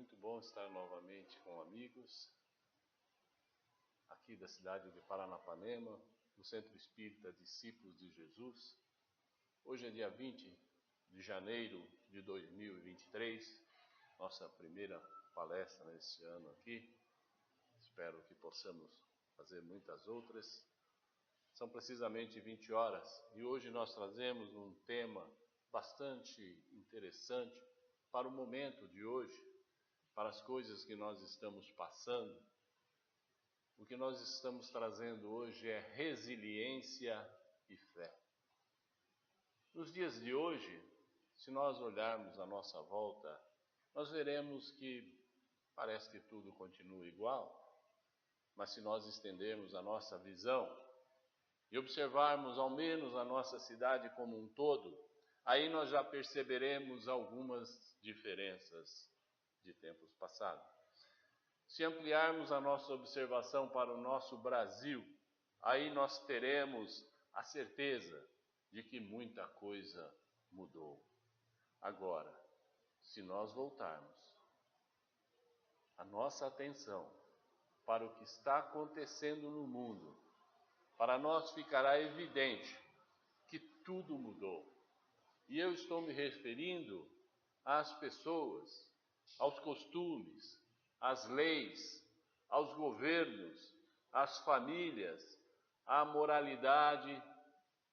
muito bom estar novamente com amigos aqui da cidade de Paranapanema, do Centro Espírita Discípulos de Jesus. Hoje é dia 20 de janeiro de 2023, nossa primeira palestra nesse ano aqui. Espero que possamos fazer muitas outras. São precisamente 20 horas e hoje nós trazemos um tema bastante interessante para o momento de hoje, para as coisas que nós estamos passando. O que nós estamos trazendo hoje é resiliência e fé. Nos dias de hoje, se nós olharmos à nossa volta, nós veremos que parece que tudo continua igual, mas se nós estendermos a nossa visão e observarmos ao menos a nossa cidade como um todo, aí nós já perceberemos algumas diferenças de tempos passados. Se ampliarmos a nossa observação para o nosso Brasil, aí nós teremos a certeza de que muita coisa mudou. Agora, se nós voltarmos a nossa atenção para o que está acontecendo no mundo, para nós ficará evidente que tudo mudou. E eu estou me referindo às pessoas, aos costumes, às leis, aos governos, às famílias, à moralidade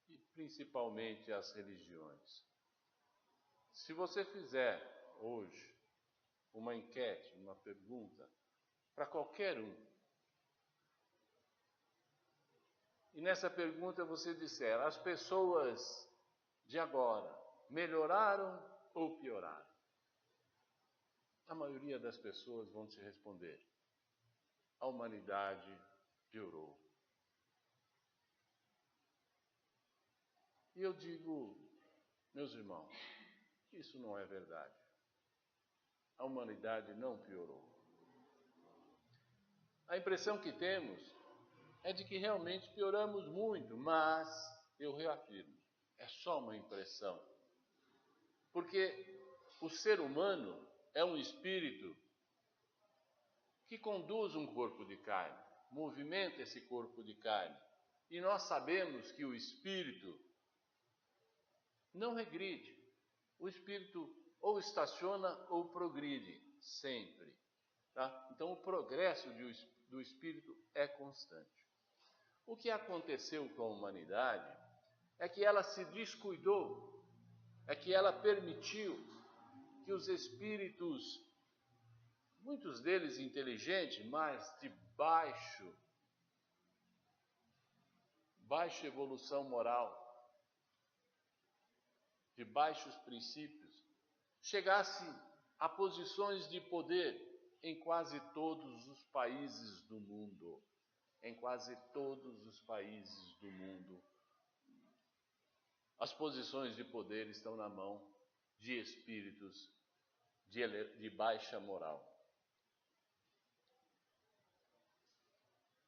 e principalmente às religiões. Se você fizer hoje uma enquete, uma pergunta para qualquer um, e nessa pergunta você disser, as pessoas de agora melhoraram ou pioraram? A maioria das pessoas vão te responder, a humanidade piorou. E eu digo, meus irmãos, isso não é verdade. A humanidade não piorou. A impressão que temos é de que realmente pioramos muito, mas eu reafirmo, é só uma impressão. Porque o ser humano é um espírito que conduz um corpo de carne, movimenta esse corpo de carne. E nós sabemos que o espírito não regride. O espírito ou estaciona ou progride, sempre. Tá? Então o progresso do espírito é constante. O que aconteceu com a humanidade é que ela se descuidou, é que ela permitiu que os espíritos, muitos deles inteligentes, mas de baixa evolução moral, de baixos princípios, chegassem a posições de poder em quase todos os países do mundo. Em quase todos os países do mundo, as posições de poder estão na mão de espíritos de baixa moral.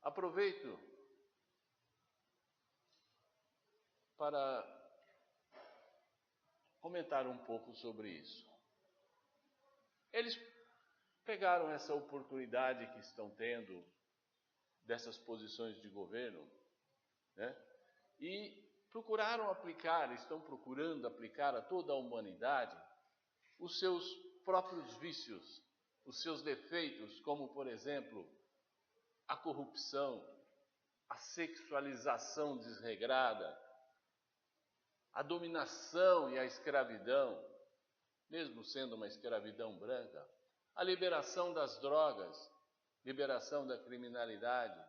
Aproveito para comentar um pouco sobre isso. Eles pegaram essa oportunidade que estão tendo dessas posições de governo, né? E estão procurando aplicar a toda a humanidade os seus próprios vícios, os seus defeitos, como, por exemplo, a corrupção, a sexualização desregrada, a dominação e a escravidão, mesmo sendo uma escravidão branca, a liberação das drogas, liberação da criminalidade,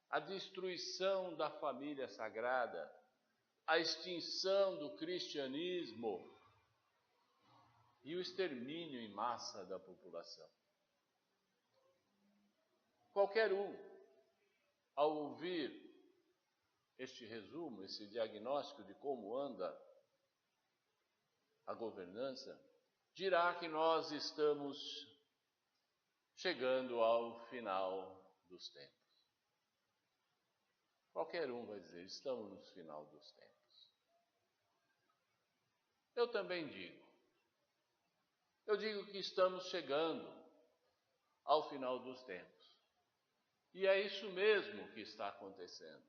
a destruição da família sagrada, a extinção do cristianismo e o extermínio em massa da população. Qualquer um, ao ouvir este resumo, esse diagnóstico de como anda a governança, dirá que nós estamos chegando ao final dos tempos. Qualquer um vai dizer, estamos no final dos tempos. Eu também digo. Eu digo que estamos chegando ao final dos tempos. E é isso mesmo que está acontecendo,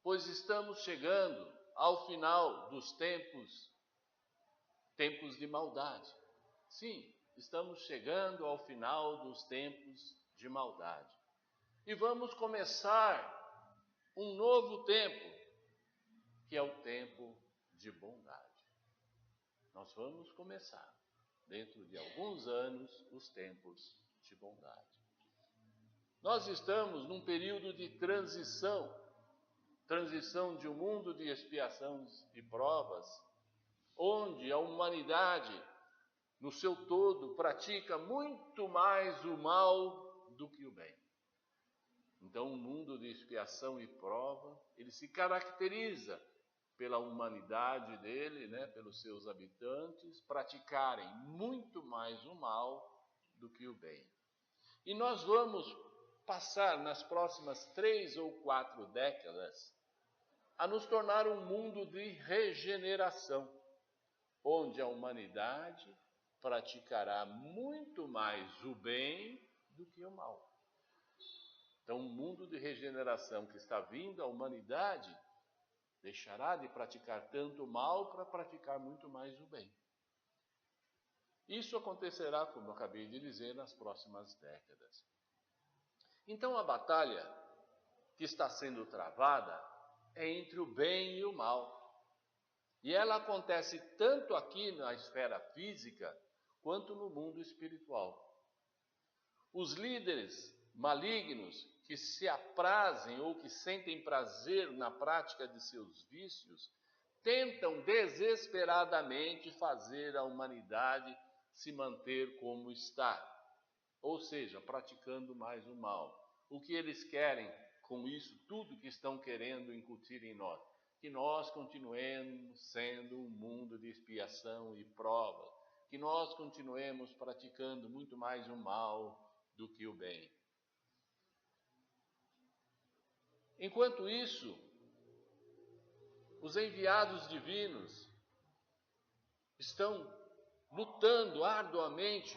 pois estamos chegando ao final dos tempos de maldade. Sim, estamos chegando ao final dos tempos de maldade. E vamos começar um novo tempo, que é o tempo de bondade. Nós vamos começar, dentro de alguns anos, os tempos de bondade. Nós estamos num período de transição de um mundo de expiações e provas, onde a humanidade, no seu todo, pratica muito mais o mal do que o bem. Então, o mundo de expiação e prova, ele se caracteriza pela humanidade dele, pelos seus habitantes, praticarem muito mais o mal do que o bem. E nós vamos passar nas próximas 3 ou 4 décadas a nos tornar um mundo de regeneração, onde a humanidade praticará muito mais o bem do que o mal. Então, um mundo de regeneração que está vindo, a humanidade deixará de praticar tanto o mal para praticar muito mais o bem. Isso acontecerá, como eu acabei de dizer, nas próximas décadas. Então, a batalha que está sendo travada é entre o bem e o mal. E ela acontece tanto aqui na esfera física, quanto no mundo espiritual. Os líderes malignos que se aprazem ou que sentem prazer na prática de seus vícios, tentam desesperadamente fazer a humanidade se manter como está, ou seja, praticando mais o mal. O que eles querem com isso, tudo que estão querendo incutir em nós? Que nós continuemos sendo um mundo de expiação e prova, que nós continuemos praticando muito mais o mal do que o bem. Enquanto isso, os enviados divinos estão lutando arduamente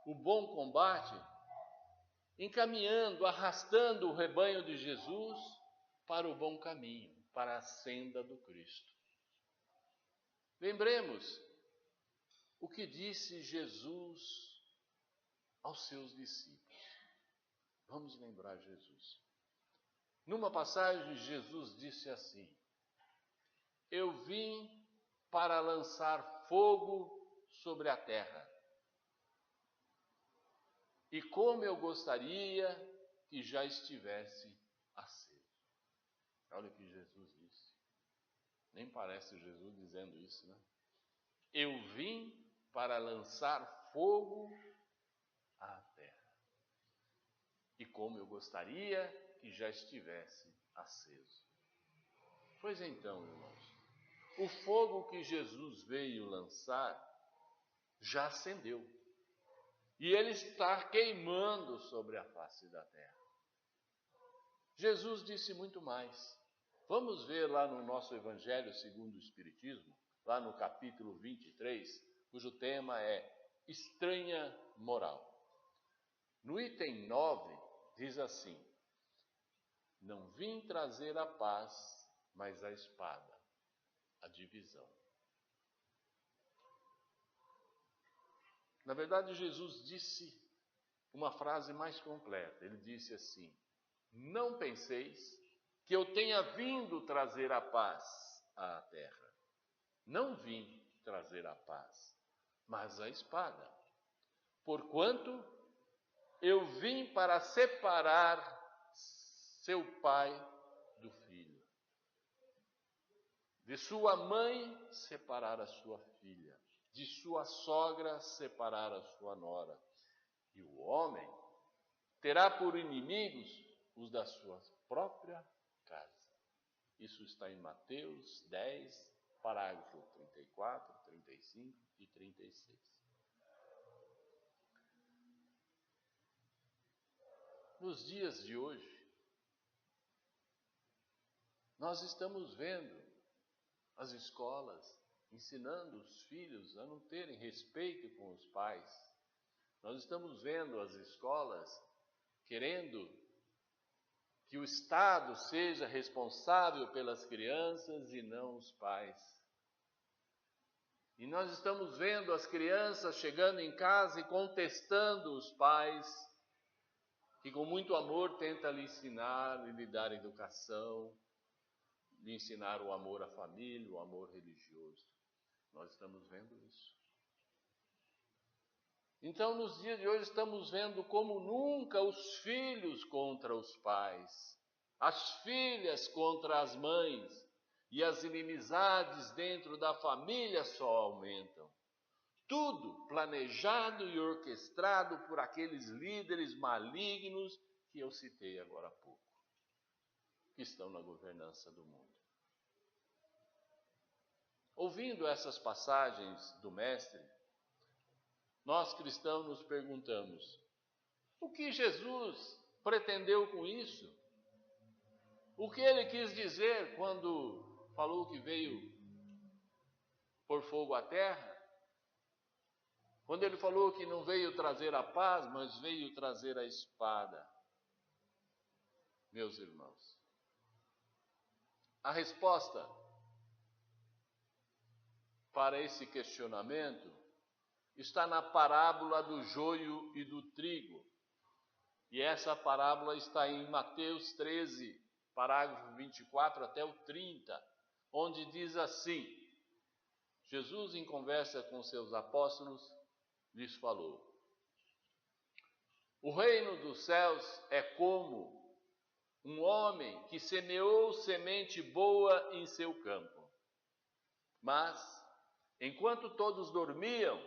o bom combate, encaminhando, arrastando o rebanho de Jesus para o bom caminho, para a senda do Cristo. Lembremos o que disse Jesus aos seus discípulos. Vamos lembrar Jesus. Numa passagem, Jesus disse assim: eu vim para lançar fogo sobre a terra. E como eu gostaria que já estivesse aceso. Olha o que Jesus disse. Nem parece Jesus dizendo isso, né? Eu vim para lançar fogo à terra. E como eu gostaria que já estivesse aceso. Pois então, irmãos, o fogo que Jesus veio lançar já acendeu. E ele está queimando sobre a face da terra. Jesus disse muito mais. Vamos ver lá no nosso Evangelho segundo o Espiritismo, lá no capítulo 23, cujo tema é estranha moral. No item 9, diz assim: não vim trazer a paz, mas a espada, a divisão. Na verdade, Jesus disse uma frase mais completa. Ele disse assim: não penseis que eu tenha vindo trazer a paz à terra. Não vim trazer a paz, mas a espada. Porquanto eu vim para separar seu pai do filho, de sua mãe separar a sua filha, de sua sogra separar a sua nora. E o homem terá por inimigos os da sua própria casa. Isso está em Mateus 10, parágrafo 34, 35 e 36. Nos dias de hoje, nós estamos vendo as escolas ensinando os filhos a não terem respeito com os pais, Nós estamos vendo as escolas querendo que o Estado seja responsável pelas crianças e não os pais. E nós estamos vendo as crianças chegando em casa e contestando os pais, que com muito amor tenta lhe ensinar e lhe dar educação, lhe ensinar o amor à família, o amor religioso. Nós estamos vendo isso. Então, nos dias de hoje, estamos vendo como nunca os filhos contra os pais, as filhas contra as mães, e as inimizades dentro da família só aumentam. Tudo planejado e orquestrado por aqueles líderes malignos que eu citei agora há pouco, que estão na governança do mundo. Ouvindo essas passagens do Mestre, nós cristãos nos perguntamos: o que Jesus pretendeu com isso? O que ele quis dizer quando falou que veio por fogo à terra? Quando ele falou que não veio trazer a paz, mas veio trazer a espada? Meus irmãos, a resposta para esse questionamento está na parábola do joio e do trigo. E essa parábola está em Mateus 13, parágrafo 24 até o 30, onde diz assim: Jesus, em conversa com seus apóstolos, lhes falou: o reino dos céus é como um homem que semeou semente boa em seu campo. Mas, enquanto todos dormiam,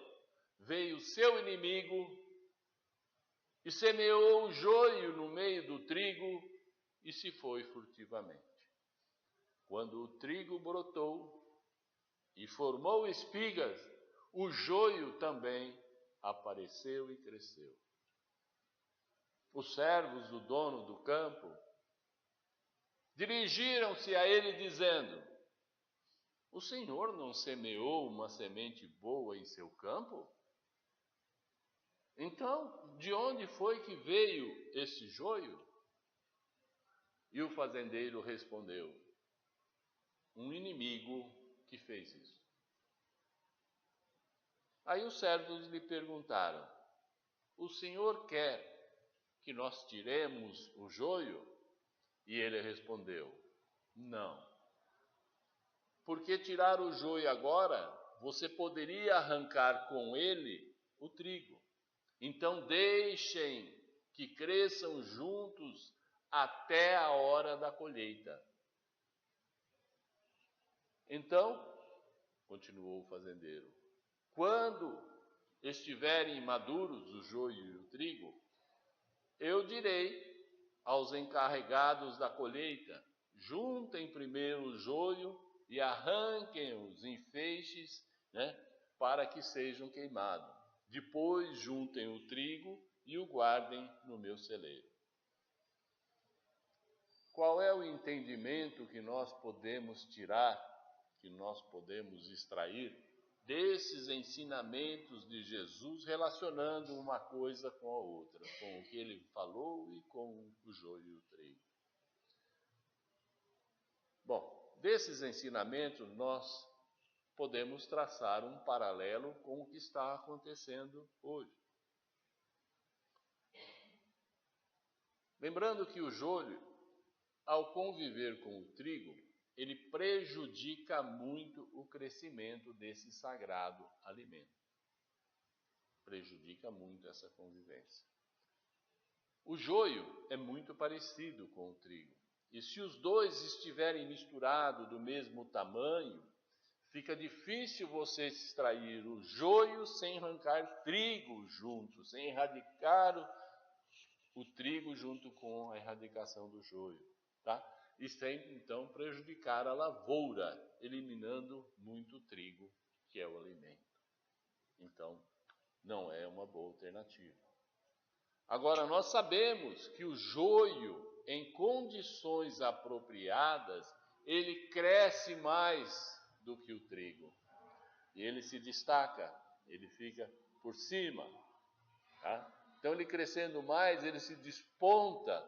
veio seu inimigo e semeou o joio no meio do trigo e se foi furtivamente. Quando o trigo brotou e formou espigas, o joio também apareceu e cresceu. Os servos do dono do campo dirigiram-se a ele dizendo: o senhor não semeou uma semente boa em seu campo? Então, de onde foi que veio esse joio? E o fazendeiro respondeu: um inimigo que fez isso. Aí os servos lhe perguntaram: o senhor quer que nós tiremos o joio? E ele respondeu: não. Porque tirar o joio agora, você poderia arrancar com ele o trigo. Então deixem que cresçam juntos até a hora da colheita. Então, continuou o fazendeiro, quando estiverem maduros o joio e o trigo, eu direi aos encarregados da colheita: juntem primeiro o joio e arranquem-os em feixes, para que sejam queimados. Depois juntem o trigo e o guardem no meu celeiro. Qual é o entendimento que nós podemos tirar, que nós podemos extrair desses ensinamentos de Jesus, relacionando uma coisa com a outra, com o que ele falou e com o joio e o trigo? Bom, desses ensinamentos nós podemos traçar um paralelo com o que está acontecendo hoje. Lembrando que o joio, ao conviver com o trigo, ele prejudica muito o crescimento desse sagrado alimento. Prejudica muito essa convivência. O joio é muito parecido com o trigo. E se os dois estiverem misturados do mesmo tamanho, fica difícil você extrair o joio sem arrancar trigo junto, sem erradicar o trigo junto com a erradicação do joio, tá? E sem, então, prejudicar a lavoura, eliminando muito trigo, que é o alimento. Então, não é uma boa alternativa. Agora, nós sabemos que o joio, em condições apropriadas, ele cresce mais do que o trigo. E ele se destaca, ele fica por cima. Tá? Então ele crescendo mais, ele se desponta.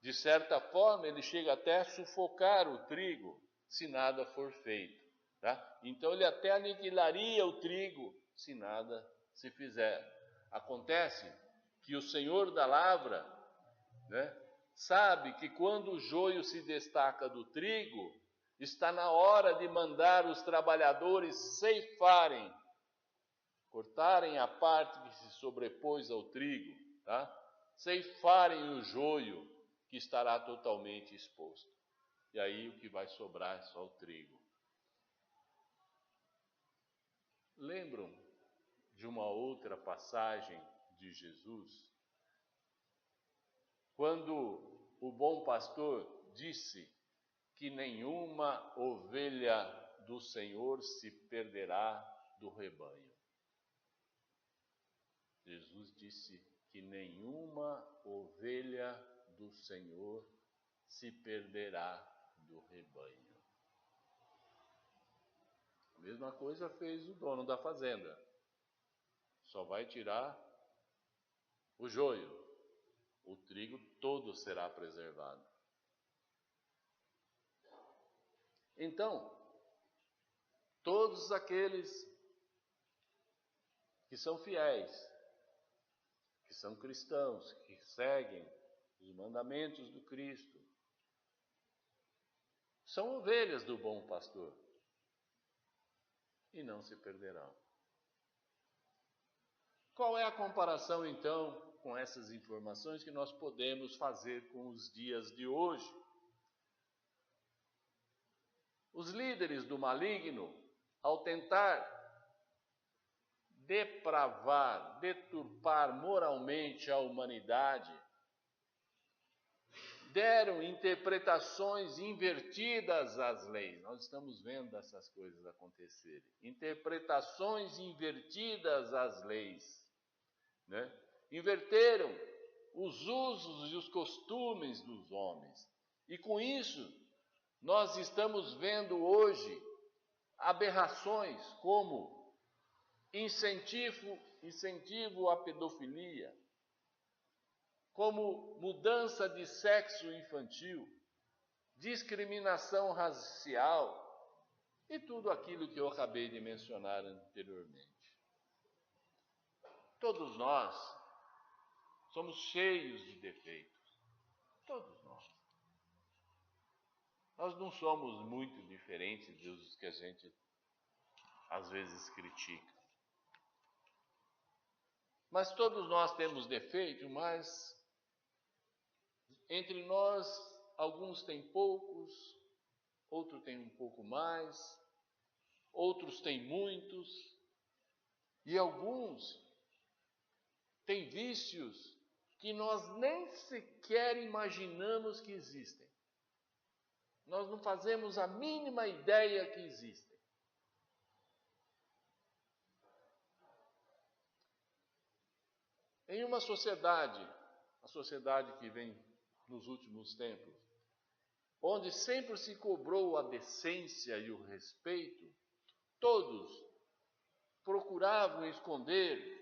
De certa forma, ele chega até a sufocar o trigo, se nada for feito. Tá? Então ele até aniquilaria o trigo, se nada se fizer. Acontece que o Senhor da lavra, né, sabe que quando o joio se destaca do trigo, está na hora de mandar os trabalhadores ceifarem, cortarem a parte que se sobrepôs ao trigo, tá? Ceifarem o joio que estará totalmente exposto. E aí o que vai sobrar é só o trigo. Lembram de uma outra passagem de Jesus? Quando o bom pastor disse que nenhuma ovelha do Senhor se perderá do rebanho. Jesus disse que nenhuma ovelha do Senhor se perderá do rebanho. A mesma coisa fez o dono da fazenda. Só vai tirar o joio. O trigo todo será preservado. Então, todos aqueles que são fiéis, que são cristãos, que seguem os mandamentos do Cristo, são ovelhas do bom pastor e não se perderão. Qual é a comparação, então, com essas informações que nós podemos fazer com os dias de hoje? Os líderes do maligno, ao tentar depravar, deturpar moralmente a humanidade, deram interpretações invertidas às leis. Nós estamos vendo essas coisas acontecerem. Interpretações invertidas às leis, né? Inverteram os usos e os costumes dos homens. E com isso, nós estamos vendo hoje aberrações como incentivo à pedofilia, como mudança de sexo infantil, discriminação racial e tudo aquilo que eu acabei de mencionar anteriormente. Todos nós somos cheios de defeitos. Todos nós. Nós não somos muito diferentes dos que a gente às vezes critica. Mas todos nós temos defeito, mas entre nós, alguns têm poucos, outros têm um pouco mais, outros têm muitos, e alguns têm vícios que nós nem sequer imaginamos que existem. Nós não fazemos a mínima ideia que existem. Em uma sociedade, a sociedade que vem nos últimos tempos, onde sempre se cobrou a decência e o respeito, todos procuravam esconder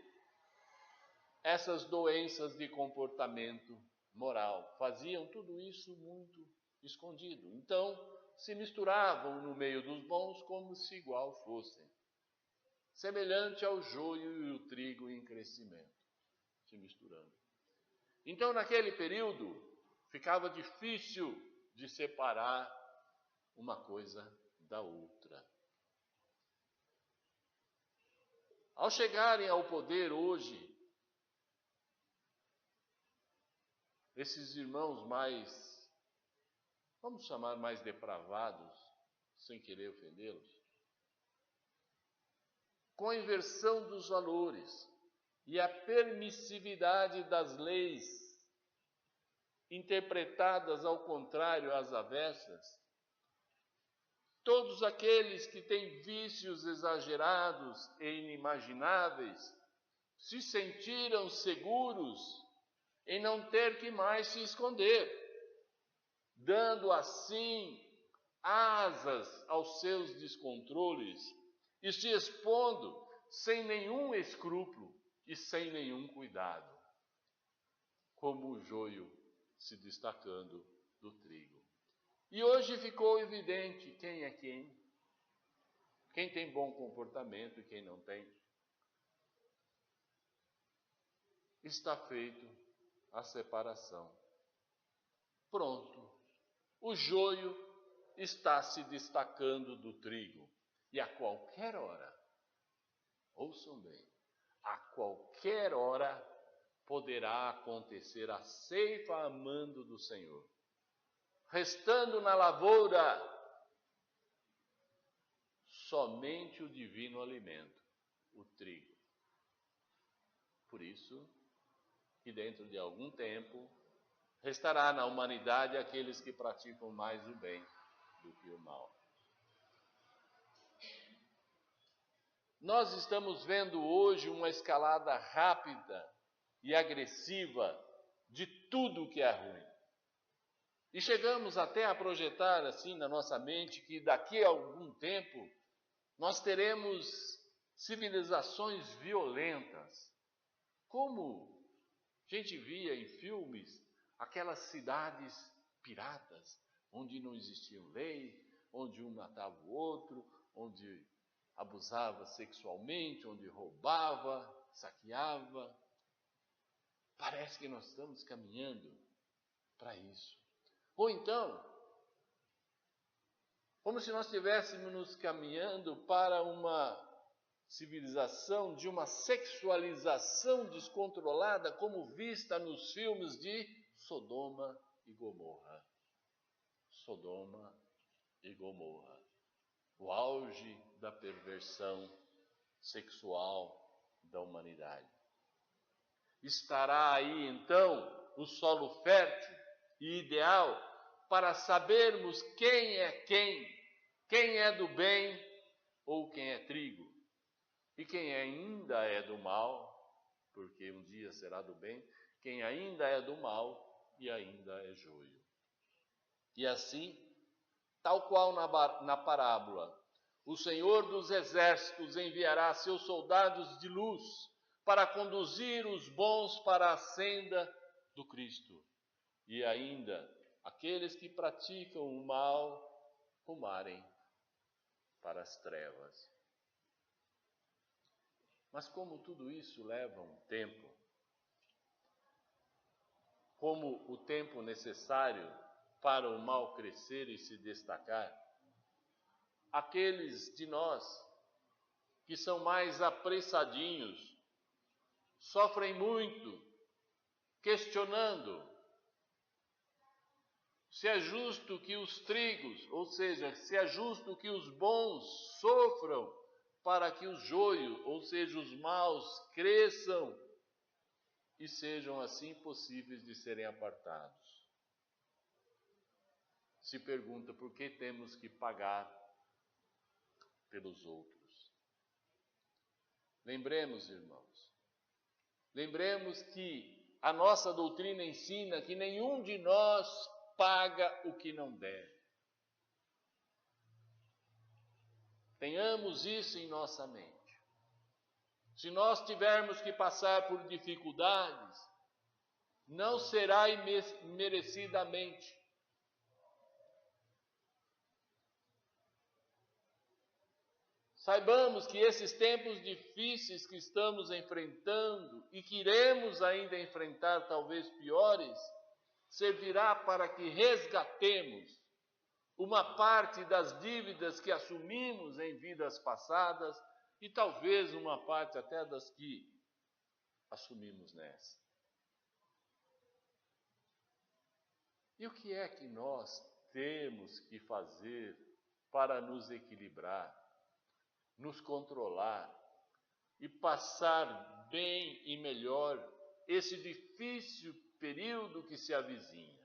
essas doenças de comportamento moral. Faziam tudo isso muito escondido. Então, se misturavam no meio dos bons como se igual fossem. Semelhante ao joio e o trigo em crescimento. Se misturando. Então, naquele período, ficava difícil de separar uma coisa da outra. Ao chegarem ao poder hoje, esses irmãos vamos chamar mais depravados, sem querer ofendê-los, com a inversão dos valores, e a permissividade das leis, interpretadas ao contrário às avessas, todos aqueles que têm vícios exagerados e inimagináveis se sentiram seguros em não ter que mais se esconder, dando assim asas aos seus descontroles e se expondo sem nenhum escrúpulo e sem nenhum cuidado, como o joio se destacando do trigo. E hoje ficou evidente quem é quem tem bom comportamento e quem não tem. Está feito a separação. Pronto. O joio está se destacando do trigo. E a qualquer hora, ouçam bem, a qualquer hora poderá acontecer a ceifa a mando do Senhor. Restando na lavoura somente o divino alimento, o trigo. Por isso que dentro de algum tempo restará na humanidade aqueles que praticam mais o bem do que o mal. Nós estamos vendo hoje uma escalada rápida e agressiva de tudo que é ruim. E chegamos até a projetar assim na nossa mente que daqui a algum tempo nós teremos civilizações violentas, como a gente via em filmes, aquelas cidades piratas, onde não existia lei, onde um matava o outro, onde abusava sexualmente, onde roubava, saqueava. Parece que nós estamos caminhando para isso. Ou então, como se nós estivéssemos nos caminhando para uma civilização de uma sexualização descontrolada, como vista nos filmes de Sodoma e Gomorra. Sodoma e Gomorra. O auge da perversão sexual da humanidade. Estará aí, então, o solo fértil e ideal para sabermos quem é do bem ou quem é trigo, e quem ainda é do mal, porque um dia será do bem, quem ainda é do mal e ainda é joio. E assim, tal qual na parábola, o Senhor dos Exércitos enviará seus soldados de luz para conduzir os bons para a senda do Cristo. E ainda, aqueles que praticam o mal, rumarem para as trevas. Mas como tudo isso leva um tempo, como o tempo necessário para o mal crescer e se destacar, aqueles de nós que são mais apressadinhos sofrem muito, questionando se é justo que os trigos, ou seja, se é justo que os bons sofram para que os joios, ou seja, os maus, cresçam e sejam assim possíveis de serem apartados. Se pergunta por que temos que pagar pelos outros. Lembremos, irmãos, que a nossa doutrina ensina que nenhum de nós paga o que não deve. Tenhamos isso em nossa mente. Se nós tivermos que passar por dificuldades, não será imerecidamente. Saibamos que esses tempos difíceis que estamos enfrentando e que iremos ainda enfrentar, talvez piores, servirá para que resgatemos uma parte das dívidas que assumimos em vidas passadas e talvez uma parte até das que assumimos nessa. E o que é que nós temos que fazer para nos equilibrar, nos controlar e passar bem e melhor esse difícil período que se avizinha?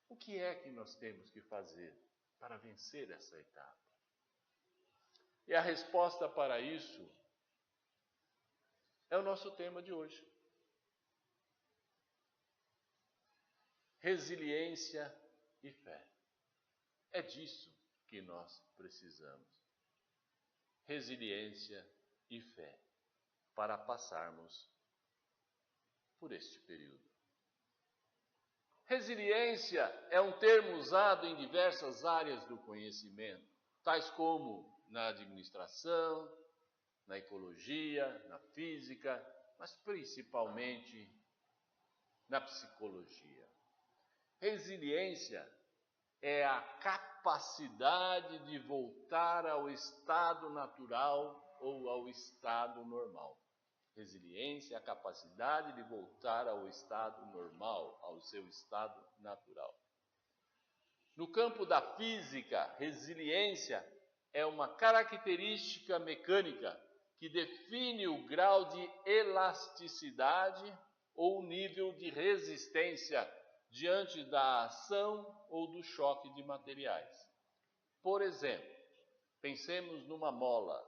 O que é que nós temos que fazer para vencer essa etapa? E a resposta para isso é o nosso tema de hoje. Resiliência e fé. É disso que nós precisamos. Resiliência e fé. para passarmos por este período. Resiliência é um termo usado em diversas áreas do conhecimento, tais como na administração, na ecologia, na física, mas principalmente na psicologia. Resiliência é a capacidade de voltar ao estado natural ou ao estado normal. Resiliência é a capacidade de voltar ao estado normal, ao seu estado natural. No campo da física, resiliência é uma característica mecânica que define o grau de elasticidade ou nível de resistência diante da ação ou do choque de materiais. Por exemplo, pensemos numa mola.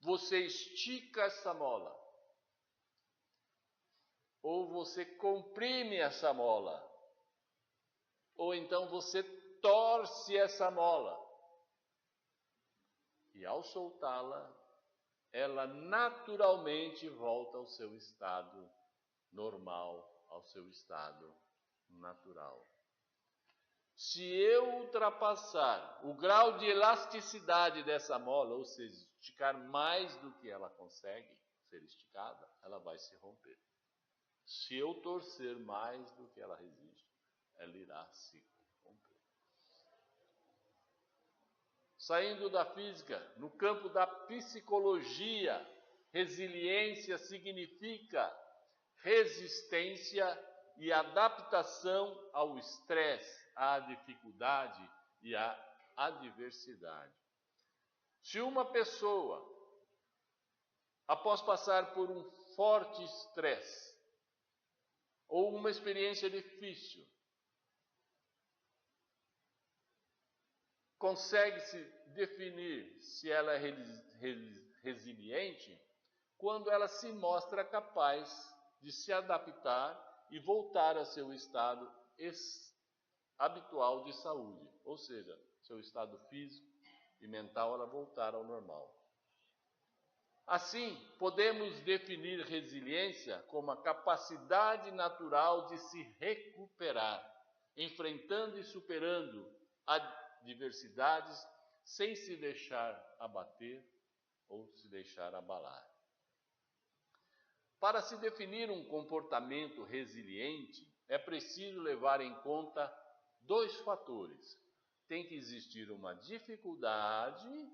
Você estica essa mola, ou você comprime essa mola, ou então você torce essa mola. E ao soltá-la, ela naturalmente volta ao seu estado normal, ao seu estado natural. Se eu ultrapassar o grau de elasticidade dessa mola, ou seja, esticar mais do que ela consegue ser esticada, ela vai se romper. Se eu torcer mais do que ela resiste, ela irá se romper. Saindo da física, no campo da psicologia, resiliência significa resistência e adaptação ao estresse, à dificuldade e à adversidade. Se uma pessoa, após passar por um forte estresse ou uma experiência difícil, consegue se definir se ela é resiliente quando ela se mostra capaz de se adaptar e voltar a seu estado habitual de saúde, ou seja, seu estado físico e mental ela voltar ao normal. Assim, podemos definir resiliência como a capacidade natural de se recuperar, enfrentando e superando adversidades sem se deixar abater ou se deixar abalar. Para se definir um comportamento resiliente, é preciso levar em conta 2 fatores. Tem que existir uma dificuldade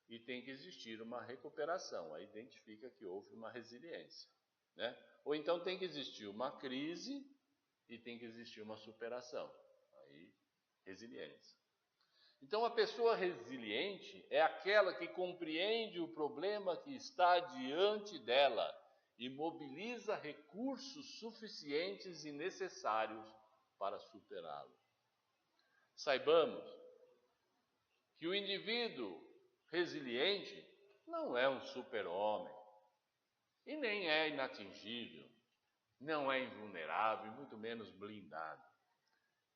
e tem que existir uma recuperação. Aí identifica que houve uma resiliência, né? Ou então tem que existir uma crise e tem que existir uma superação. Aí, resiliência. Então, a pessoa resiliente é aquela que compreende o problema que está diante dela e mobiliza recursos suficientes e necessários para superá-lo. Saibamos que o indivíduo resiliente não é um super-homem e nem é inatingível, não é invulnerável e muito menos blindado.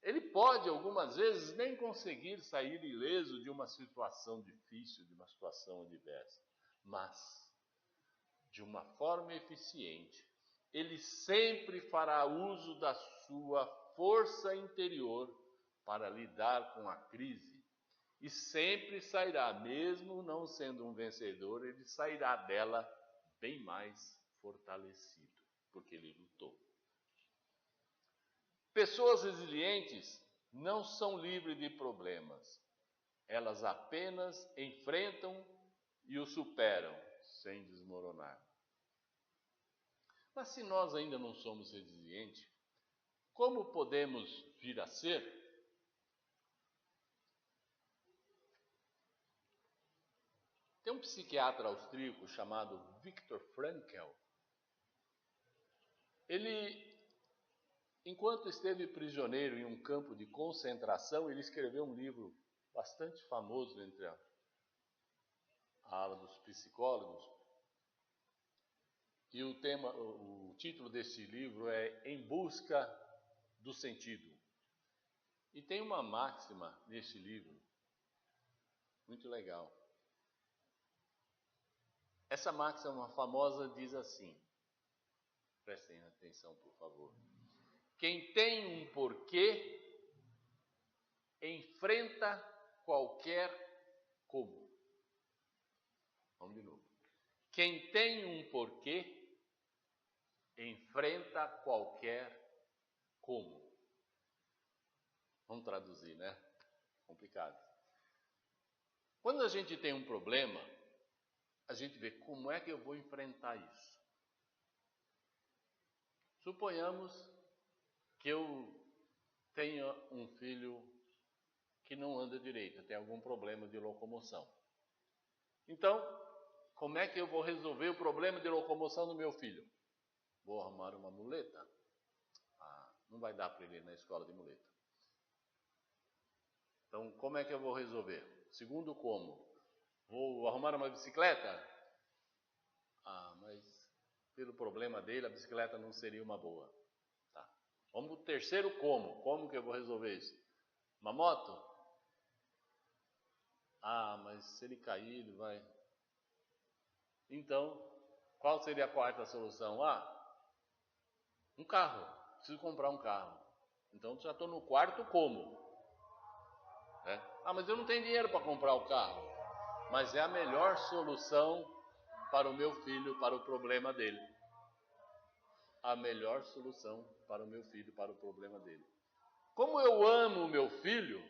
Ele pode, algumas vezes, nem conseguir sair ileso de uma situação difícil, de uma situação adversa, mas, de uma forma eficiente, ele sempre fará uso da sua força interior para lidar com a crise e sempre sairá, mesmo não sendo um vencedor, ele sairá dela bem mais fortalecido, porque ele lutou. Pessoas resilientes não são livres de problemas. Elas apenas enfrentam e o superam sem desmoronar. Mas se nós ainda não somos resilientes, como podemos vir a ser? Tem um psiquiatra austríaco chamado Viktor Frankl. Ele, enquanto esteve prisioneiro em um campo de concentração, ele escreveu um livro bastante famoso entre a ala dos psicólogos. E o título desse livro é Em Busca do Sentido. E tem uma máxima nesse livro, muito legal. Essa máxima famosa diz assim, prestem atenção, por favor. Quem tem um porquê enfrenta qualquer como. Vamos de novo. Quem tem um porquê enfrenta qualquer como. Vamos traduzir, né? Complicado. Quando a gente tem um problema, a gente vê como é que eu vou enfrentar isso. Suponhamos que eu tenha um filho que não anda direito, tem algum problema de locomoção. Então, como é que eu vou resolver o problema de locomoção do meu filho? Vou arrumar uma muleta? Não vai dar para ele ir na escola de muleta. Então, como é que eu vou resolver? Segundo como? Vou arrumar uma bicicleta? Mas pelo problema dele, a bicicleta não seria uma boa. Tá. Vamos para o terceiro como. Como que eu vou resolver isso? Uma moto? Mas se ele cair, ele vai... Então, qual seria a quarta solução? Um carro. Preciso comprar um carro. Então, já estou no quarto como. Mas eu não tenho dinheiro para comprar o carro. Mas é a melhor solução para o meu filho, para o problema dele. A melhor solução para o meu filho, para o problema dele. Como eu amo o meu filho,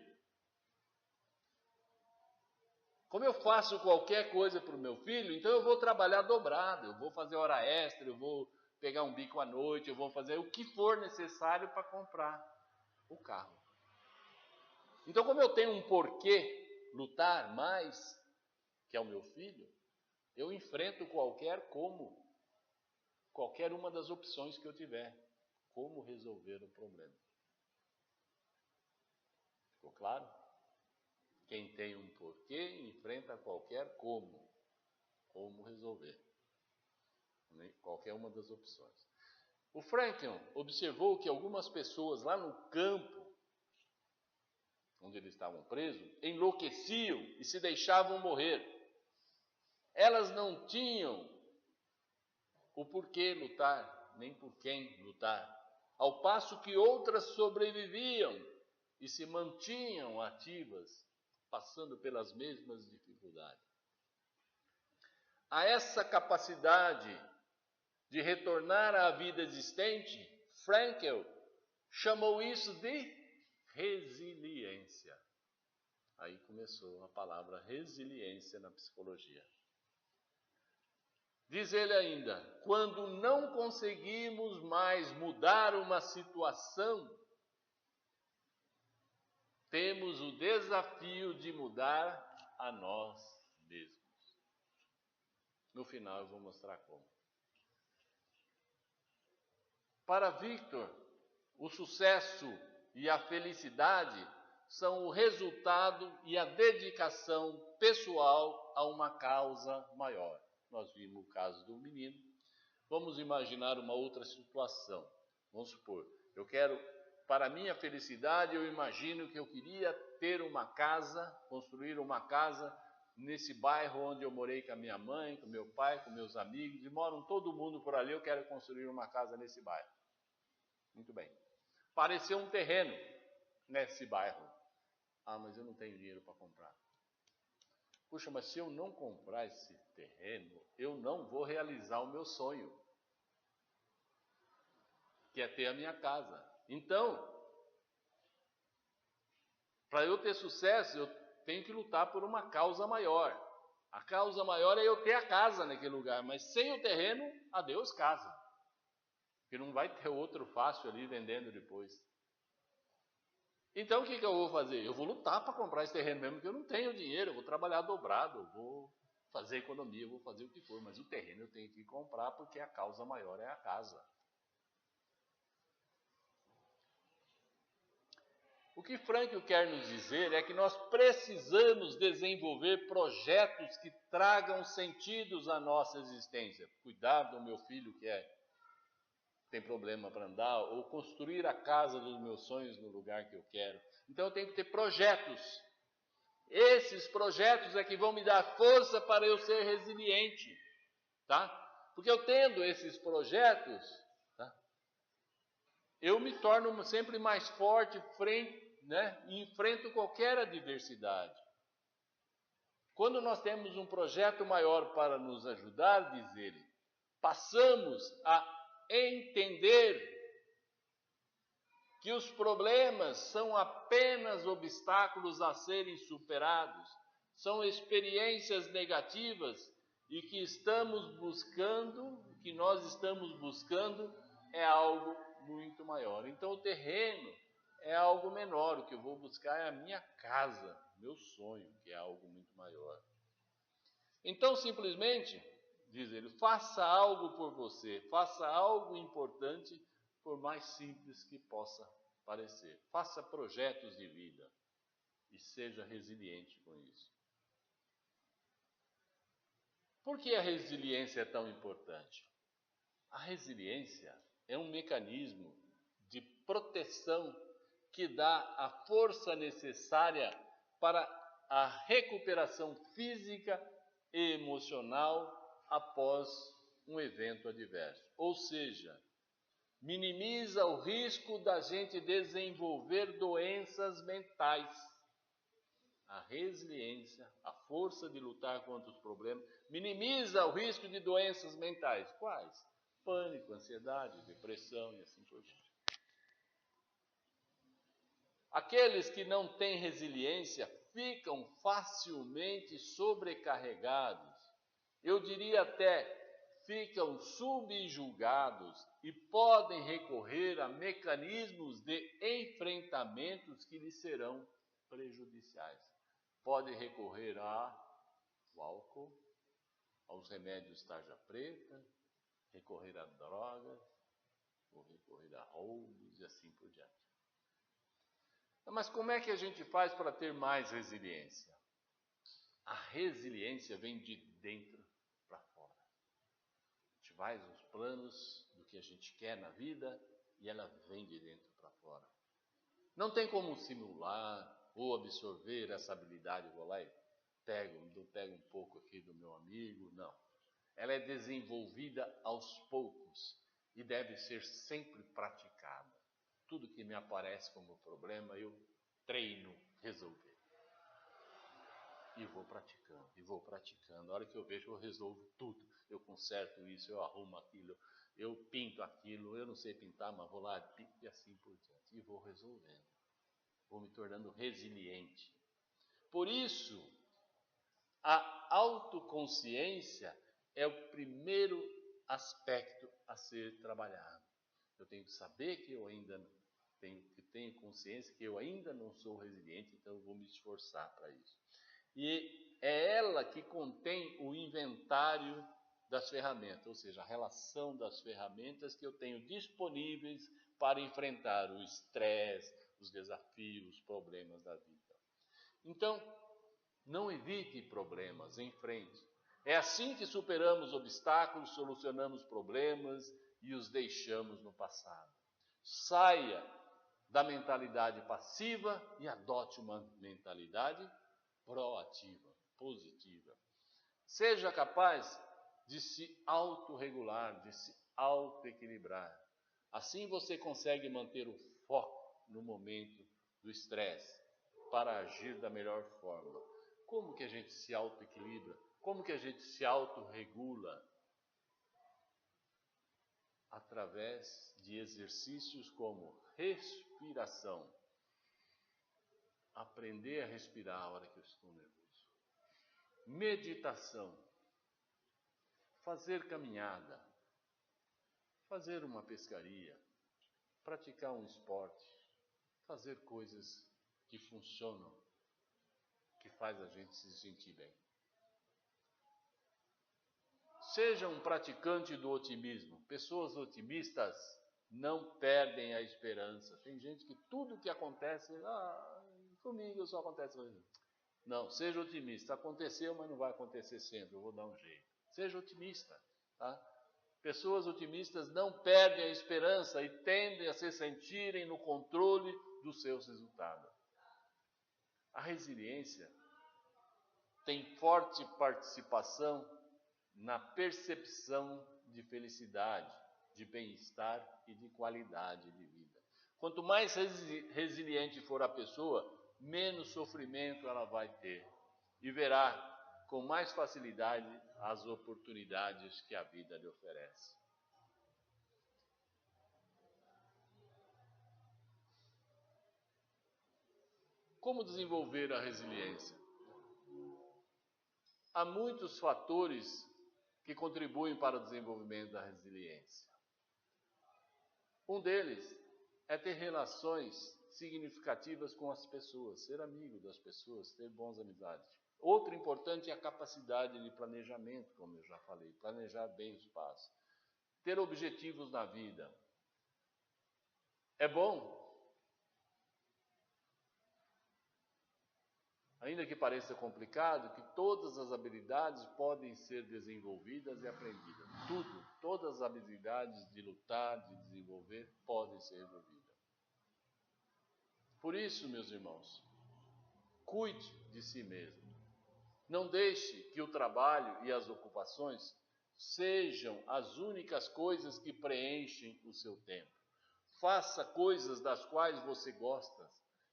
como eu faço qualquer coisa para o meu filho, então eu vou trabalhar dobrado, eu vou fazer hora extra, eu vou pegar um bico à noite, eu vou fazer o que for necessário para comprar o carro. Então, como eu tenho um porquê lutar mais, que é o meu filho, eu enfrento qualquer uma das opções que eu tiver, como resolver o problema. Ficou claro? Quem tem um porquê enfrenta qualquer como resolver, qualquer uma das opções. O Franklin observou que algumas pessoas lá no campo, onde eles estavam presos, enlouqueciam e se deixavam morrer. Elas não tinham o porquê lutar, nem por quem lutar, ao passo que outras sobreviviam e se mantinham ativas, passando pelas mesmas dificuldades. A essa capacidade de retornar à vida existente, Frankl chamou isso de resiliência. Aí começou a palavra resiliência na psicologia. Diz ele ainda, quando não conseguimos mais mudar uma situação, temos o desafio de mudar a nós mesmos. No final eu vou mostrar como. Para Victor, o sucesso e a felicidade são o resultado e a dedicação pessoal a uma causa maior. Nós vimos o caso do menino. Vamos imaginar uma outra situação. Vamos supor, para minha felicidade, eu imagino que eu queria ter uma casa, construir uma casa nesse bairro onde eu morei com a minha mãe, com meu pai, com meus amigos, e moram todo mundo por ali, eu quero construir uma casa nesse bairro. Muito bem. Apareceu um terreno nesse bairro. Mas eu não tenho dinheiro para comprar. Puxa, mas se eu não comprar esse terreno, eu não vou realizar o meu sonho, que é ter a minha casa. Então, para eu ter sucesso, eu tenho que lutar por uma causa maior. A causa maior é eu ter a casa naquele lugar, mas sem o terreno, adeus casa. Porque não vai ter outro fácil ali vendendo depois. Então, o que eu vou fazer? Eu vou lutar para comprar esse terreno mesmo, porque eu não tenho dinheiro, eu vou trabalhar dobrado, eu vou fazer economia, eu vou fazer o que for, mas o terreno eu tenho que comprar porque a causa maior é a casa. O que Frankl quer nos dizer é que nós precisamos desenvolver projetos que tragam sentidos à nossa existência. Cuidar do meu filho que tem problema para andar, ou construir a casa dos meus sonhos no lugar que eu quero. Então eu tenho que ter projetos. Esses projetos é que vão me dar força para eu ser resiliente. tá? Porque eu tendo esses projetos, tá? Eu me torno sempre mais forte né? E enfrento qualquer adversidade. Quando nós temos um projeto maior para nos ajudar, diz ele, passamos a entender que os problemas são apenas obstáculos a serem superados, são experiências negativas e que nós estamos buscando é algo muito maior. Então o terreno é algo menor, o que eu vou buscar é a minha casa, meu sonho, que é algo muito maior. Então simplesmente, diz ele, faça algo por você, faça algo importante, por mais simples que possa parecer. Faça projetos de vida e seja resiliente com isso. Por que a resiliência é tão importante? A resiliência é um mecanismo de proteção que dá a força necessária para a recuperação física e emocional após um evento adverso. Ou seja, minimiza o risco da gente desenvolver doenças mentais. A resiliência, a força de lutar contra os problemas, minimiza o risco de doenças mentais. Quais? Pânico, ansiedade, depressão e assim por diante. Aqueles que não têm resiliência ficam facilmente sobrecarregados. Eu diria até ficam subjugados e podem recorrer a mecanismos de enfrentamentos que lhes serão prejudiciais. Podem recorrer ao álcool, aos remédios tarja preta, recorrer a drogas, ou recorrer a roubos e assim por diante. Mas como é que a gente faz para ter mais resiliência? A resiliência vem de dentro para fora. A gente faz os planos do que a gente quer na vida e ela vem de dentro para fora. Não tem como simular ou absorver essa habilidade. Vou lá e pego um pouco aqui do meu amigo. Não. Ela é desenvolvida aos poucos e deve ser sempre praticada. Tudo que me aparece como problema, eu treino resolver. E vou praticando. A hora que eu vejo, eu resolvo tudo. Eu conserto isso, eu arrumo aquilo, eu pinto aquilo. Eu não sei pintar, mas vou lá, pinto e assim por diante. E vou resolvendo. Vou me tornando resiliente. Por isso, a autoconsciência é o primeiro aspecto a ser trabalhado. Eu tenho que saber que eu ainda tenho consciência que eu ainda não sou resiliente, então eu vou me esforçar para isso. E é ela que contém o inventário das ferramentas, ou seja, a relação das ferramentas que eu tenho disponíveis para enfrentar o estresse, os desafios, os problemas da vida. Então, não evite problemas, enfrente. É assim que superamos obstáculos, solucionamos problemas e os deixamos no passado. Saia da mentalidade passiva e adote uma mentalidade proativa, positiva. Seja capaz de se autorregular, de se autoequilibrar. Assim você consegue manter o foco no momento do estresse para agir da melhor forma. Como que a gente se autoequilibra? Como que a gente se autorregula? Através de exercícios como respiração. Aprender a respirar a hora que eu estou nervoso. Meditação. Fazer caminhada. Fazer uma pescaria. Praticar um esporte. Fazer coisas que funcionam, que faz a gente se sentir bem. Seja um praticante do otimismo. Pessoas otimistas não perdem a esperança. Tem gente que tudo que acontece, comigo só acontece. Não, seja otimista. Aconteceu, mas não vai acontecer sempre. Eu vou dar um jeito. Seja otimista. Tá? Pessoas otimistas não perdem a esperança e tendem a se sentirem no controle dos seus resultados. A resiliência tem forte participação na percepção de felicidade, de bem-estar e de qualidade de vida. Quanto mais resiliente for a pessoa, menos sofrimento ela vai ter e verá com mais facilidade as oportunidades que a vida lhe oferece. Como desenvolver a resiliência? Há muitos fatores que contribuem para o desenvolvimento da resiliência. Um deles é ter relações significativas com as pessoas, ser amigo das pessoas, ter boas amizades. Outro importante é a capacidade de planejamento, como eu já falei, planejar bem os passos. Ter objetivos na vida. É bom, ainda que pareça complicado, que todas as habilidades podem ser desenvolvidas e aprendidas. Todas as habilidades de lutar, de desenvolver, podem ser desenvolvidas. Por isso, meus irmãos, cuide de si mesmo. Não deixe que o trabalho e as ocupações sejam as únicas coisas que preenchem o seu tempo. Faça coisas das quais você gosta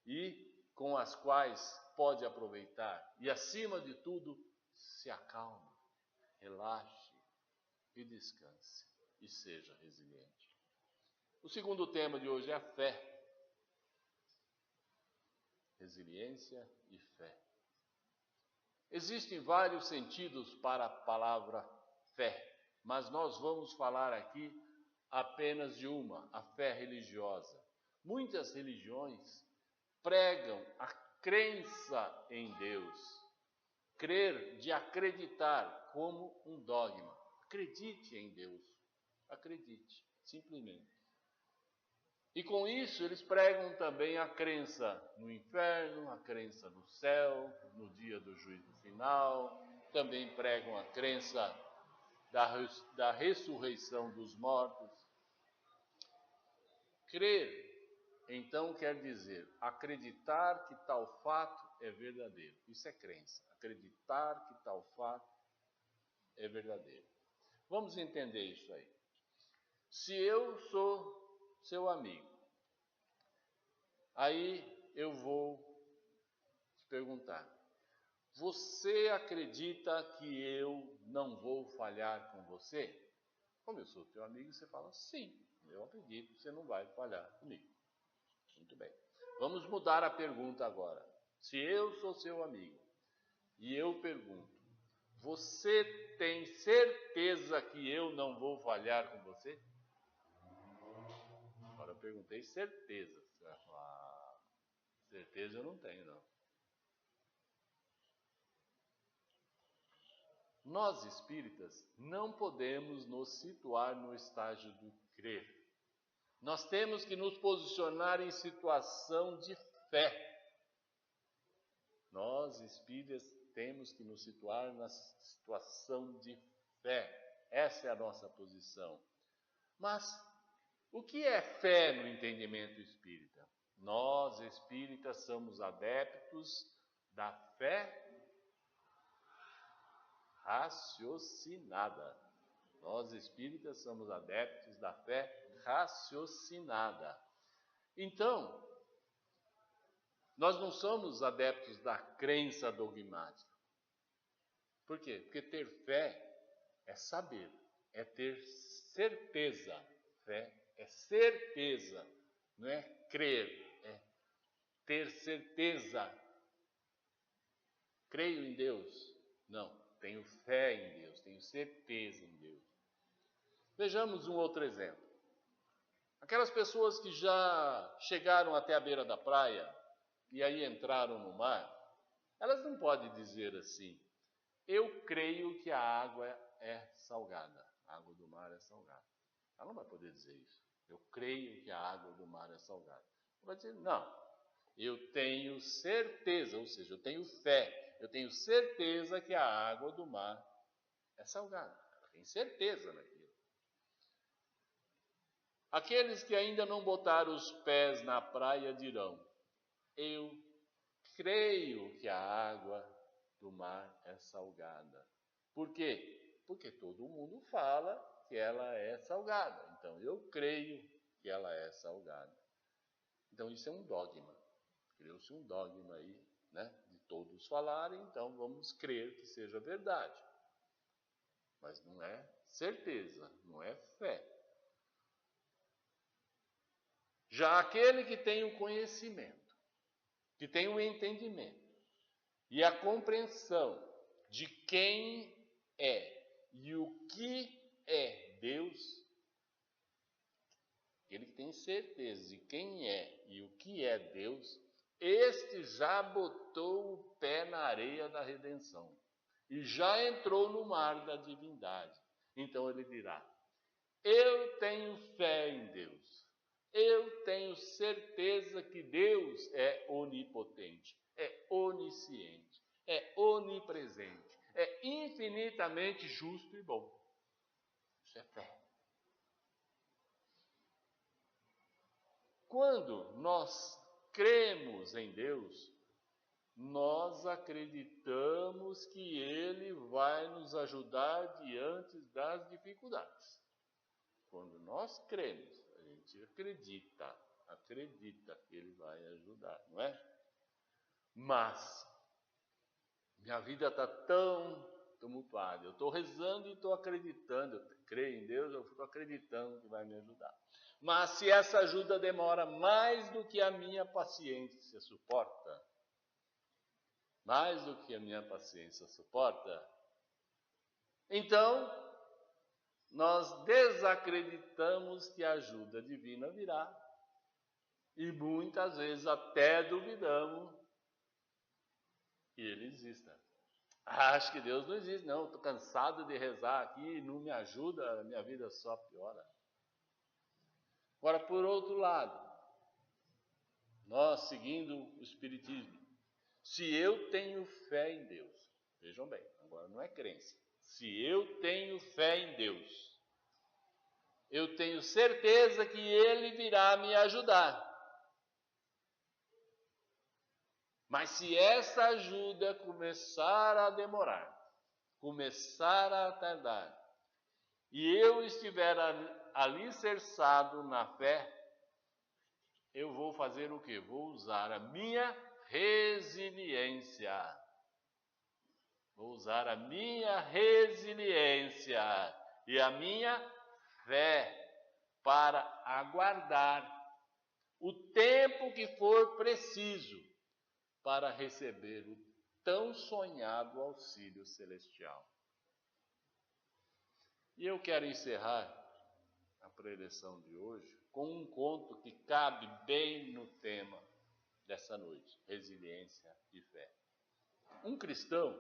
e com as quais pode aproveitar. E, acima de tudo, se acalme, relaxe e descanse. E seja resiliente. O segundo tema de hoje é a fé. Resiliência e fé. Existem vários sentidos para a palavra fé, mas nós vamos falar aqui apenas de uma, a fé religiosa. Muitas religiões pregam a crença em Deus, crer de acreditar como um dogma. Acredite em Deus, acredite, simplesmente. E com isso eles pregam também a crença no inferno, a crença no céu, no dia do juízo final. Também pregam a crença da ressurreição dos mortos. Crer, então, quer dizer acreditar que tal fato é verdadeiro. Isso é crença. Acreditar que tal fato é verdadeiro. Vamos entender isso aí. Se eu sou seu amigo, aí eu vou te perguntar: você acredita que eu não vou falhar com você? Como eu sou teu amigo, você fala: sim, eu acredito que você não vai falhar comigo. Muito bem. Vamos mudar a pergunta agora. Se eu sou seu amigo e eu pergunto: você tem certeza que eu não vou falhar com você? Agora eu perguntei certeza. Você vai falar: certeza eu não tenho, não. Nós espíritas não podemos nos situar no estágio do crer. Nós temos que nos posicionar em situação de fé. Nós espíritas temos que nos situar na situação de fé. Essa é a nossa posição. Mas o que é fé no entendimento espírita? Nós espíritas somos adeptos da fé raciocinada. Nós espíritas somos adeptos da fé raciocinada. Então, nós não somos adeptos da crença dogmática. Por quê? Porque ter fé é saber, é ter certeza. Fé é certeza, não é crer, é ter certeza. Creio em Deus? Não, tenho fé em Deus, tenho certeza em Deus. Vejamos um outro exemplo. Aquelas pessoas que já chegaram até a beira da praia e aí entraram no mar, elas não podem dizer assim: eu creio que a água é salgada, a água do mar é salgada. Ela não vai poder dizer isso. Eu creio que a água do mar é salgada. Ela vai dizer: não, eu tenho certeza, ou seja, eu tenho fé, eu tenho certeza que a água do mar é salgada. Ela tem certeza naquilo. Aqueles que ainda não botaram os pés na praia dirão: eu creio que a água do mar é salgada. Por quê? porque todo mundo fala que ela é salgada. Então, eu creio que ela é salgada. Então, isso é um dogma. Criou-se um dogma aí, né? De todos falarem, então vamos crer que seja verdade. Mas não é certeza, não é fé. Já aquele que tem o conhecimento, que tem o entendimento e a compreensão de quem é e o que é Deus, aquele que tem certeza de quem é e o que é Deus, este já botou o pé na areia da redenção e já entrou no mar da divindade. Então ele dirá: eu tenho fé em Deus. Eu tenho certeza que Deus é onipotente, é onisciente, é onipresente, é infinitamente justo e bom. Isso é fé. Quando nós cremos em Deus, nós acreditamos que Ele vai nos ajudar diante das dificuldades. Quando nós cremos, a gente acredita que Ele vai ajudar, não é? Mas minha vida está tão tumultuada, eu estou rezando e estou acreditando, eu creio em Deus, eu estou acreditando que vai me ajudar. Mas se essa ajuda demora mais do que a minha paciência suporta, então nós desacreditamos que a ajuda divina virá e muitas vezes até duvidamos que Ele exista. Acho que Deus não existe, não. Estou cansado de rezar aqui, não me ajuda, a minha vida só piora. Agora, por outro lado, nós seguindo o Espiritismo, se eu tenho fé em Deus, vejam bem, agora não é crença. Se eu tenho fé em Deus, eu tenho certeza que Ele virá me ajudar. Mas se essa ajuda começar a demorar, começar a tardar, e eu estiver alicerçado na fé, eu vou fazer o quê? Vou usar a minha resiliência. Vou usar a minha resiliência e a minha fé para aguardar o tempo que for preciso para receber o tão sonhado auxílio celestial. E eu quero encerrar a preleção de hoje com um conto que cabe bem no tema dessa noite: resiliência e fé. Um cristão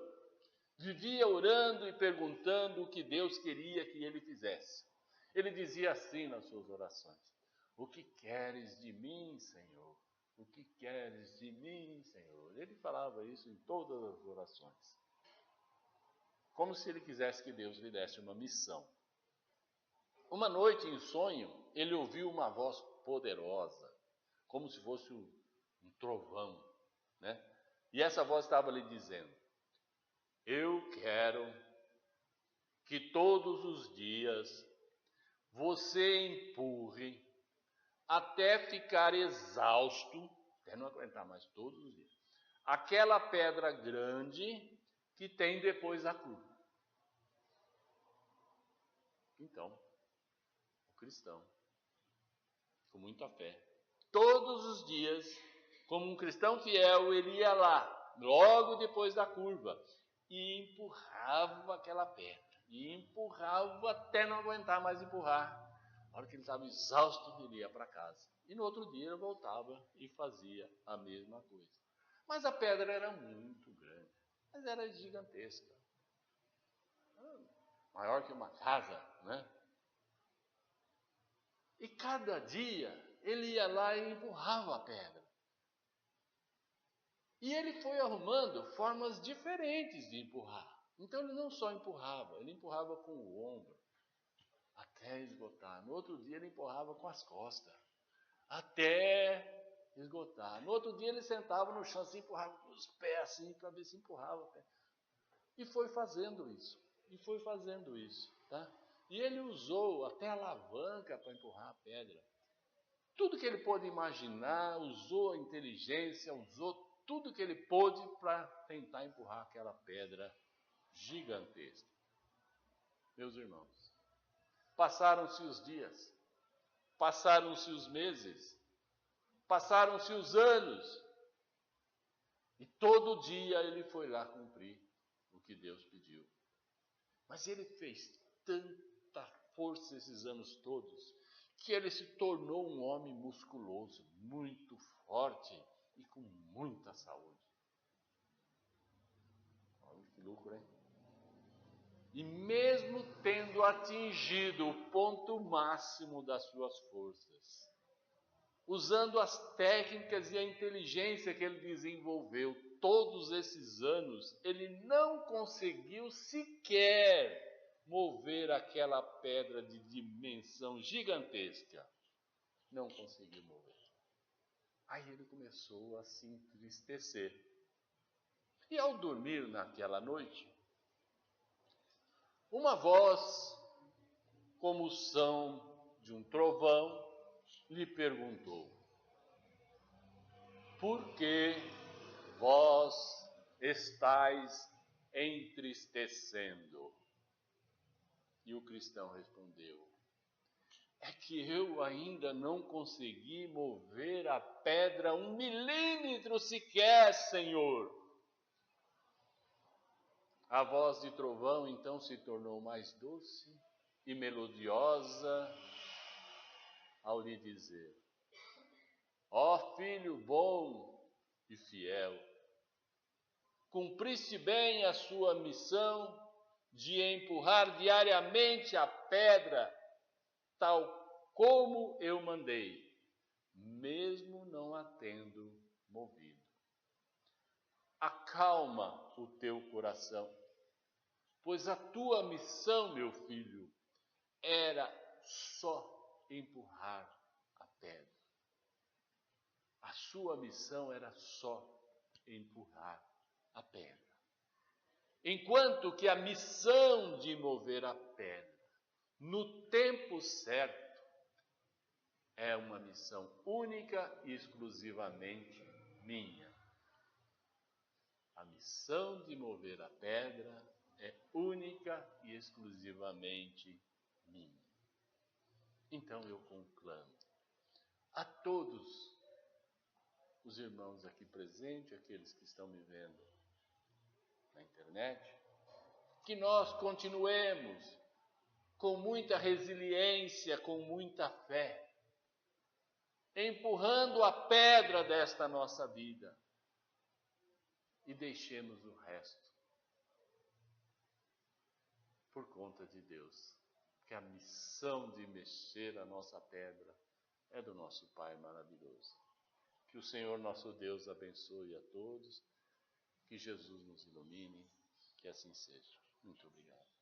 vivia orando e perguntando o que Deus queria que ele fizesse. Ele dizia assim nas suas orações: o que queres de mim, Senhor? O que queres de mim, Senhor? Ele falava isso em todas as orações, como se ele quisesse que Deus lhe desse uma missão. Uma noite, em sonho, ele ouviu uma voz poderosa, como se fosse um trovão, né? E essa voz estava lhe dizendo: eu quero que todos os dias você empurre até ficar exausto, até não aguentar mais todos os dias, aquela pedra grande que tem depois da curva. Então, o cristão, com muita fé, todos os dias, como um cristão fiel, ele ia lá, logo depois da curva, e empurrava aquela pedra, e empurrava até não aguentar mais empurrar. Na hora que ele estava exausto, ele ia para casa. E no outro dia ele voltava e fazia a mesma coisa. Mas a pedra era muito grande, mas era gigantesca. Maior que uma casa, né? E cada dia ele ia lá e empurrava a pedra. E ele foi arrumando formas diferentes de empurrar. Então ele não só empurrava, ele empurrava com o ombro, até esgotar. No outro dia ele empurrava com as costas, até esgotar. No outro dia ele sentava no chão assim, empurrava com os pés assim, para ver se empurrava o pé. E foi fazendo isso. e foi fazendo isso, tá? E ele usou até a alavanca para empurrar a pedra. Tudo que ele pôde imaginar, usou a inteligência, usou tudo que ele pôde para tentar empurrar aquela pedra gigantesca. Meus irmãos, passaram-se os dias, passaram-se os meses, passaram-se os anos, e todo dia ele foi lá cumprir o que Deus pediu. Mas ele fez tanta força esses anos todos, que ele se tornou um homem musculoso, muito forte e com muita saúde. Olha que lucro, hein? E mesmo tendo atingido o ponto máximo das suas forças, usando as técnicas e a inteligência que ele desenvolveu todos esses anos, ele não conseguiu sequer mover aquela pedra de dimensão gigantesca. Não conseguiu mover. Aí ele começou a se entristecer. E ao dormir naquela noite, uma voz, como o som de um trovão, lhe perguntou: por que vós estáis entristecendo? E o cristão respondeu: é que eu ainda não consegui mover a pedra 1 milímetro sequer, Senhor. A voz de trovão então se tornou mais doce e melodiosa ao lhe dizer: ó filho bom e fiel, cumpriste bem a sua missão de empurrar diariamente a pedra, tal como eu mandei, mesmo não a tendo movido. Acalma o teu coração, pois a tua missão, meu filho, era só empurrar a pedra. A sua missão era só empurrar a pedra. Enquanto que a missão de mover a pedra no tempo certo é uma missão única e exclusivamente minha. A missão de mover a pedra é única e exclusivamente minha. Então eu conclamo a todos os irmãos aqui presentes, aqueles que estão me vendo na internet, que nós continuemos com muita resiliência, com muita fé, empurrando a pedra desta nossa vida e deixemos o resto por conta de Deus, que a missão de mexer a nossa pedra é do nosso Pai maravilhoso. Que o Senhor nosso Deus abençoe a todos, que Jesus nos ilumine, que assim seja. Muito obrigado.